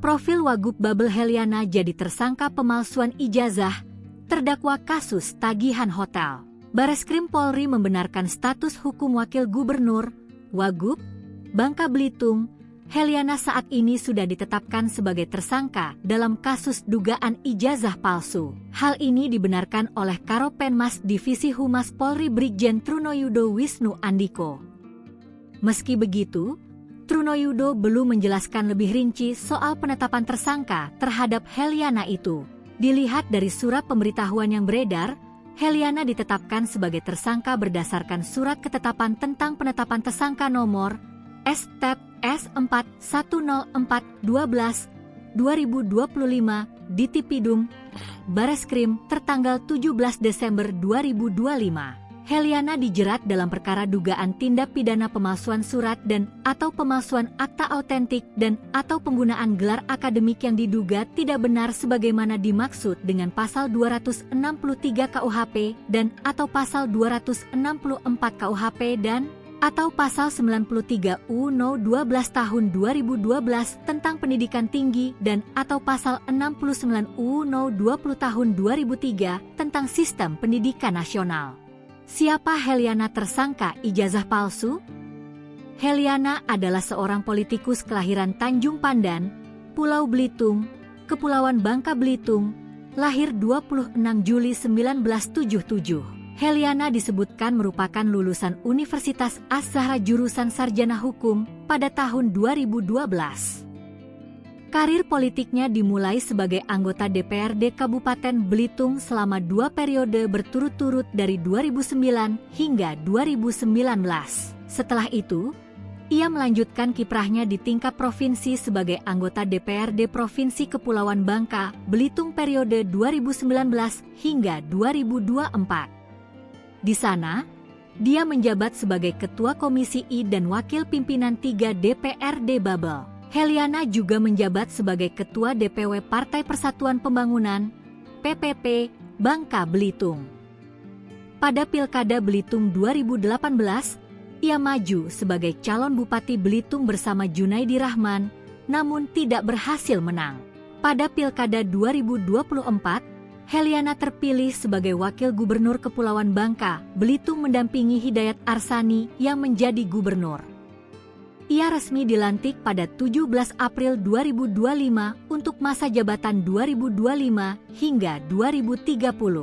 Profil Wagub Babel Heliana jadi tersangka pemalsuan ijazah, terdakwa kasus tagihan hotel. Bareskrim Polri membenarkan status hukum Wakil Gubernur, Wagub, Bangka Belitung, Heliana saat ini sudah ditetapkan sebagai tersangka dalam kasus dugaan ijazah palsu. Hal ini dibenarkan oleh Karopenmas Divisi Humas Polri Brigjen Trunoyudo Wisnu Andiko. Meski begitu, Trunoyudo belum menjelaskan lebih rinci soal penetapan tersangka terhadap Heliana itu. Dilihat dari surat pemberitahuan yang beredar, Heliana ditetapkan sebagai tersangka berdasarkan Surat Ketetapan tentang Penetapan Tersangka Nomor S-Tet S4112/2025 di Tipidum, Bareskrim tertanggal 17 Desember 2025. Heliana dijerat dalam perkara dugaan tindak pidana pemalsuan surat dan atau pemalsuan akta autentik dan atau penggunaan gelar akademik yang diduga tidak benar sebagaimana dimaksud dengan pasal 263 KUHP dan atau pasal 264 KUHP dan atau pasal 93 UU 12 tahun 2012 tentang pendidikan tinggi dan atau pasal 69 UU 20 tahun 2003 tentang sistem pendidikan nasional. Siapa Heliana tersangka ijazah palsu? Heliana adalah seorang politikus kelahiran Tanjung Pandan, Pulau Belitung, Kepulauan Bangka Belitung, lahir 26 Juli 1977. Heliana disebutkan merupakan lulusan Universitas Az-Zahra jurusan Sarjana Hukum pada tahun 2012. Karir politiknya dimulai sebagai anggota DPRD Kabupaten Belitung selama 2 periode berturut-turut dari 2009 hingga 2019. Setelah itu, ia melanjutkan kiprahnya di tingkat provinsi sebagai anggota DPRD Provinsi Kepulauan Bangka, Belitung periode 2019 hingga 2024. Di sana, dia menjabat sebagai Ketua Komisi I dan Wakil Pimpinan 3 DPRD Babel. Heliana juga menjabat sebagai Ketua DPW Partai Persatuan Pembangunan, PPP, Bangka Belitung. Pada Pilkada Belitung 2018, ia maju sebagai calon Bupati Belitung bersama Junaidi Rahman, namun tidak berhasil menang. Pada Pilkada 2024, Heliana terpilih sebagai Wakil Gubernur Kepulauan Bangka Belitung mendampingi Hidayat Arsani yang menjadi gubernur. Ia resmi dilantik pada 17 April 2025 untuk masa jabatan 2025 hingga 2030.